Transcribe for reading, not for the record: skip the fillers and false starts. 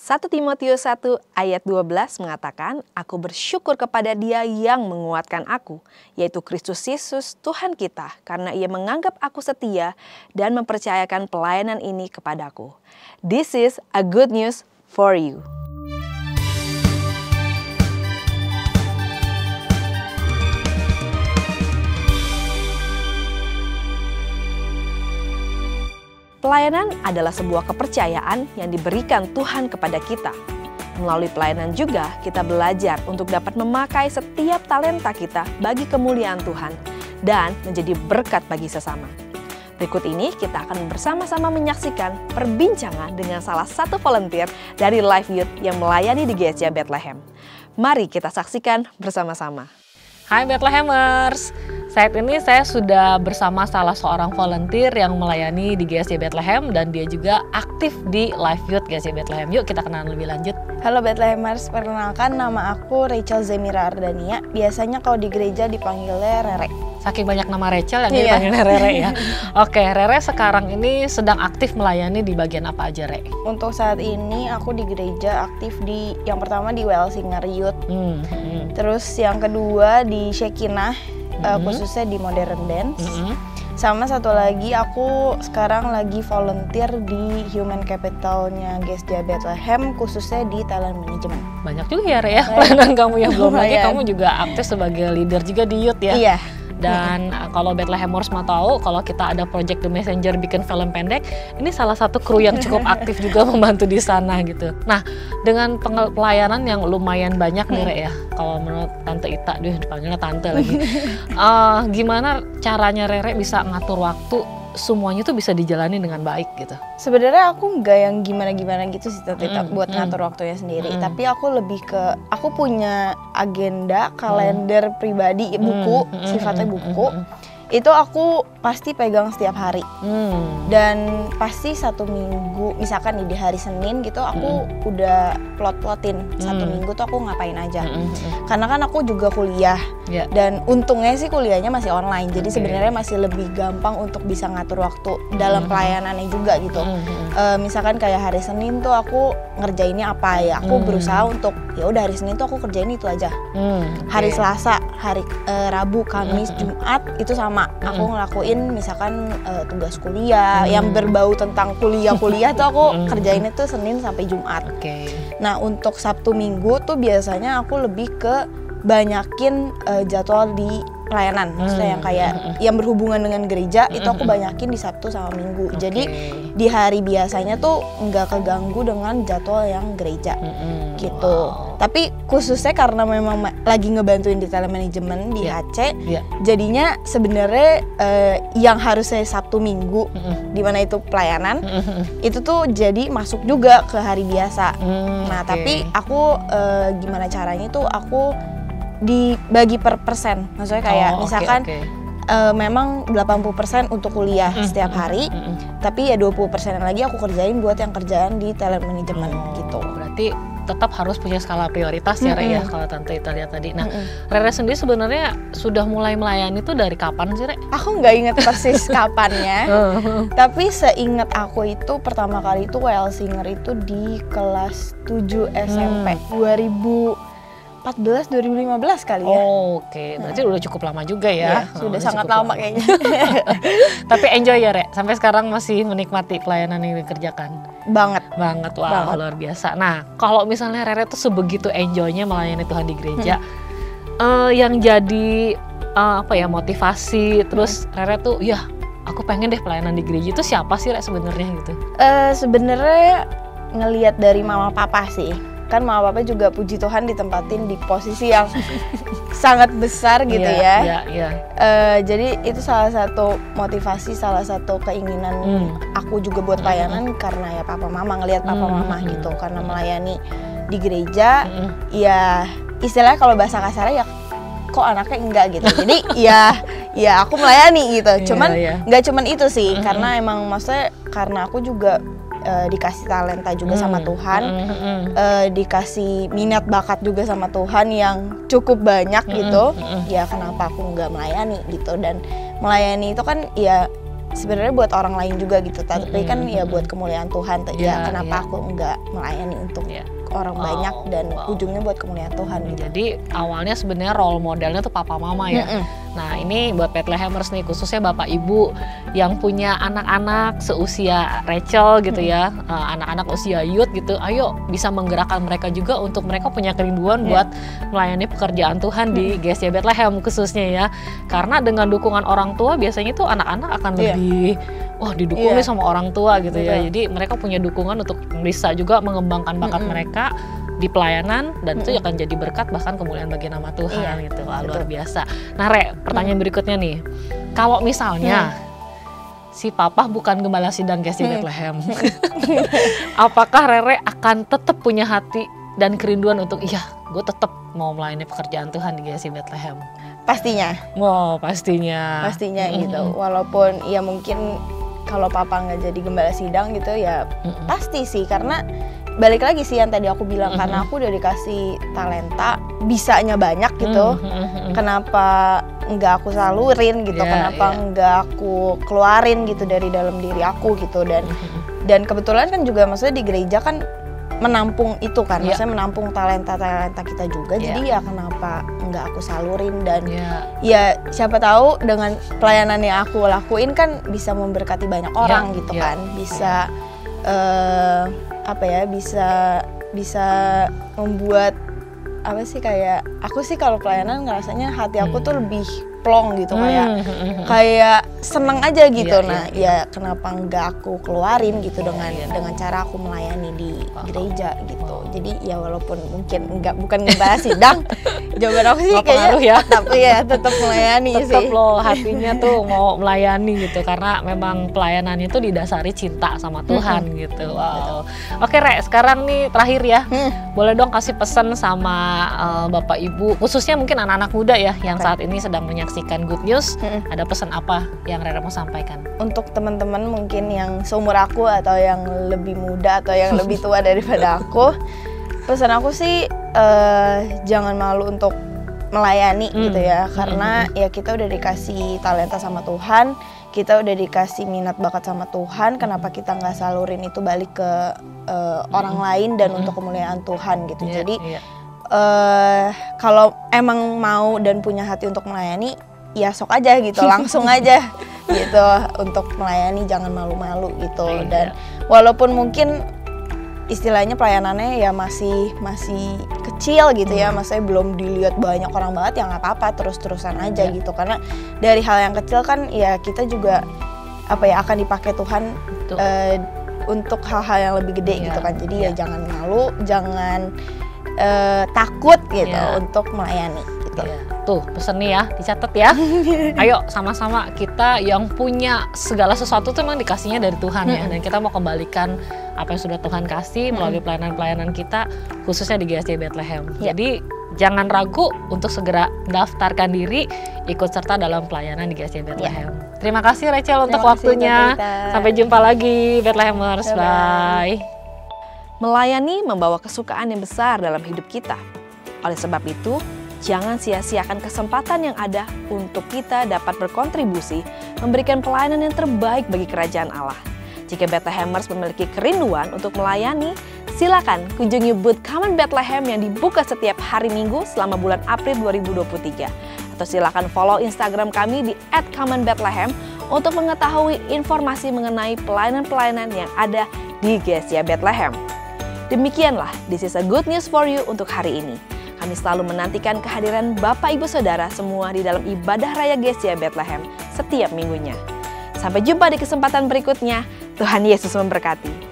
1 Timotius 1 ayat 12 mengatakan, "Aku bersyukur kepada Dia yang menguatkan aku, yaitu Kristus Yesus Tuhan kita, karena Ia menganggap aku setia dan mempercayakan pelayanan ini kepadaku." This is a good news for you. Pelayanan adalah sebuah kepercayaan yang diberikan Tuhan kepada kita. Melalui pelayanan juga kita belajar untuk dapat memakai setiap talenta kita bagi kemuliaan Tuhan dan menjadi berkat bagi sesama. Berikut ini kita akan bersama-sama menyaksikan perbincangan dengan salah satu volunteer dari Life Youth yang melayani di GSJ Bethlehem. Mari kita saksikan bersama-sama. Hai Bethlehemers, saat ini saya sudah bersama salah seorang volunteer yang melayani di GSJ Bethlehem dan dia juga aktif di Life Youth GSJ Bethlehem. Yuk kita kenalan lebih lanjut. Halo Bethlehemers, perkenalkan nama aku Rachel Zemira Ardania. Biasanya kalau di gereja dipanggilnya Rere. Saking banyak nama Rachel yang dipanggilnya Rere ya. Oke, Rere sekarang ini sedang aktif melayani di bagian apa aja, Re? Untuk saat ini aku di gereja aktif di yang pertama di Well Singer Youth. Terus yang kedua di Shekinah, khususnya di Modern Dance. Sama satu lagi aku sekarang lagi volunteer di Human Capitalnya GSJ Bethlehem, khususnya di Talent Management. Banyak juga ya, Re ya, pelayanan kamu yang belum lagi kamu juga aktif sebagai leader juga di youth ya. Iya. Dan kalau Bethlehemers mau tahu, kalau kita ada project The Messenger bikin film pendek, ini salah satu kru yang cukup aktif juga membantu di sana gitu. Nah, dengan pelayanan yang lumayan banyak nih Re ya, kalau menurut Tante Ita, dipanggilnya Tante lagi. Gimana caranya Rere bisa ngatur waktu semuanya tuh bisa dijalani dengan baik gitu? Sebenarnya aku nggak yang gimana-gimana gitu sih tetap buat ngatur waktunya sendiri. Tapi aku lebih ke, aku punya agenda, kalender pribadi, buku, sifatnya buku. Itu aku pasti pegang setiap hari. Dan pasti satu minggu, misalkan nih di hari Senin gitu, aku udah plot-plotin satu minggu tuh aku ngapain aja. Karena kan aku juga kuliah. Dan untungnya sih kuliahnya masih online. Jadi sebenarnya masih lebih gampang untuk bisa ngatur waktu dalam pelayanannya juga gitu. Misalkan kayak hari Senin tuh aku ngerjainnya apa ya. Aku berusaha untuk ya udah hari Senin tuh aku kerjain itu aja. Hari Selasa, hari Rabu, Kamis, Jumat itu sama. Aku ngelakuin misalkan tugas kuliah yang berbau tentang kuliah tuh aku kerjainnya tuh Senin sampai Jumat. Nah untuk Sabtu Minggu tuh biasanya aku lebih ke banyakin jadwal di pelayanan, maksudnya yang kayak yang berhubungan dengan gereja itu aku banyakin di Sabtu sama Minggu. Jadi di hari biasanya tuh nggak keganggu dengan jadwal yang gereja gitu. Tapi khususnya karena memang lagi ngebantuin di talent management di HC, jadinya sebenarnya yang harusnya Sabtu Minggu di mana itu pelayanan itu tuh jadi masuk juga ke hari biasa. Nah tapi aku gimana caranya tuh aku dibagi per persen, maksudnya kayak misalkan memang 80% untuk kuliah setiap hari, tapi ya 20% lagi aku kerjain buat yang kerjaan di talent management gitu. Berarti tetap harus punya skala prioritas ya Re ya, kalau Tante Ita lihat tadi. Nah, Rere sendiri sebenarnya sudah mulai melayani itu dari kapan sih Re? Aku nggak inget persis kapannya, tapi seingat aku itu pertama kali itu Well Singer itu di kelas 7 SMP 2014-2015 kali ya. Berarti udah cukup lama juga ya. Sudah sangat lama kayaknya. Tapi enjoy ya Re, sampai sekarang masih menikmati pelayanan yang dikerjakan? Banget, wah luar biasa. Nah kalau misalnya Rere tuh sebegitu enjoynya melayani Tuhan di gereja, yang jadi motivasi, terus Rere tuh ya aku pengen deh pelayanan di gereja itu siapa sih Re sebenarnya gitu? Sebenarnya ngelihat dari mama papa sih. Kan mama papa juga puji Tuhan ditempatin di posisi yang sangat besar gitu ya. Jadi itu salah satu motivasi, salah satu keinginan aku juga buat pelayanan karena ya papa mama, ngelihat papa mama gitu. Karena melayani di gereja, ya istilahnya kalau bahasa kasarnya ya kok anaknya enggak gitu. Jadi ya aku melayani gitu. Cuman nggak cuman itu sih, karena emang maksudnya karena aku juga dikasih talenta juga sama Tuhan, dikasih minat bakat juga sama Tuhan yang cukup banyak gitu. Ya kenapa aku nggak melayani gitu. Dan melayani itu kan ya sebenarnya buat orang lain juga gitu, tapi kan ya buat kemuliaan Tuhan. Ya kenapa aku nggak melayani untuk orang banyak dan ujungnya buat kemuliaan Tuhan gitu. Jadi awalnya sebenarnya role modelnya tuh papa mama ya. Nah ini buat Bethlehemers nih, khususnya bapak ibu yang punya anak-anak seusia Rachel gitu ya, anak-anak usia youth gitu, ayo bisa menggerakkan mereka juga untuk mereka punya kerinduan buat melayani pekerjaan Tuhan di GSJ Bethlehem khususnya ya. Karena dengan dukungan orang tua biasanya tuh anak-anak akan lebih didukung nih sama orang tua gitu ya. Jadi mereka punya dukungan untuk bisa juga mengembangkan bakat mereka di pelayanan, dan itu akan jadi berkat bahkan kemuliaan bagi nama Tuhan gitu. Wah, luar biasa. Nah Re, pertanyaan berikutnya nih, kalau misalnya si papa bukan gembala sidang GSJ Bethlehem, apakah Rere akan tetap punya hati dan kerinduan untuk gue tetap mau melayani pekerjaan Tuhan di GSJ Bethlehem? Pastinya. Wow, pastinya gitu. Walaupun ya mungkin kalau papa nggak jadi gembala sidang gitu ya pasti sih, karena balik lagi sih yang tadi aku bilang, karena aku udah dikasih talenta, bisanya banyak gitu. Kenapa nggak aku salurin gitu? Kenapa nggak aku keluarin gitu dari dalam diri aku gitu? Dan kebetulan kan juga maksudnya di gereja kan menampung itu kan, maksudnya menampung talenta-talenta kita juga. Jadi ya kenapa nggak aku salurin, dan ya siapa tahu dengan pelayanan yang aku lakuin kan bisa memberkati banyak orang gitu kan, bisa bisa membuat kayak aku sih kalau pelayanan ngerasanya hati aku tuh lebih plong gitu, kayak seneng aja gitu. Ya kenapa nggak aku keluarin gitu dengan cara aku melayani di gereja gitu. Jadi ya walaupun mungkin bukan ngebahas sidang, jawaban aku sih kayaknya tapi tetap melayani sih. Tetap loh hatinya tuh mau melayani gitu, karena memang pelayanannya itu didasari cinta sama Tuhan gitu. Wow. Oke Re, sekarang nih terakhir ya, boleh dong kasih pesan sama bapak ibu, khususnya mungkin anak-anak muda ya yang saat ini sedang menyaksikan Good News. Ada pesan apa yang Rere mau sampaikan? Untuk teman-teman mungkin yang seumur aku atau yang lebih muda atau yang lebih tua daripada aku, pesan aku sih jangan malu untuk melayani gitu ya, karena ya kita udah dikasih talenta sama Tuhan, kita udah dikasih minat bakat sama Tuhan. Kenapa kita nggak salurin itu balik ke orang lain dan untuk kemuliaan Tuhan gitu. Jadi kalau emang mau dan punya hati untuk melayani, ya sok aja gitu, langsung aja gitu untuk melayani, jangan malu-malu gitu. Dan walaupun mungkin istilahnya pelayanannya ya masih kecil gitu ya, maksudnya belum dilihat banyak orang banget, ya nggak apa-apa, terus-terusan aja gitu. Karena dari hal yang kecil kan ya kita juga akan dipakai Tuhan untuk hal-hal yang lebih gede gitu kan. Jadi ya jangan malu, jangan takut gitu untuk melayani gitu. Tuh pesen nih ya, dicatat ya. Ayo sama-sama kita yang punya segala sesuatu tuh memang dikasihnya dari Tuhan ya, dan kita mau kembalikan apa yang sudah Tuhan kasih melalui pelayanan-pelayanan kita khususnya di GSJ Bethlehem. Jadi jangan ragu untuk segera daftarkan diri ikut serta dalam pelayanan di GSJ Bethlehem. Terima kasih Rachel untuk waktunya. Sampai jumpa lagi Bethlehemers. Bye. Melayani membawa kesukaan yang besar dalam hidup kita. Oleh sebab itu, jangan sia-siakan kesempatan yang ada untuk kita dapat berkontribusi memberikan pelayanan yang terbaik bagi kerajaan Allah. Jika Bethlehemers memiliki kerinduan untuk melayani, silakan kunjungi booth Come on Bethlehem yang dibuka setiap hari Minggu selama bulan April 2023. Atau silakan follow Instagram kami di @comeonbethlehem untuk mengetahui informasi mengenai pelayanan-pelayanan yang ada di GSJ Bethlehem. Demikianlah This is a Good News for You untuk hari ini. Kami selalu menantikan kehadiran Bapak Ibu Saudara semua di dalam ibadah raya GSJ Bethlehem setiap minggunya. Sampai jumpa di kesempatan berikutnya. Tuhan Yesus memberkati.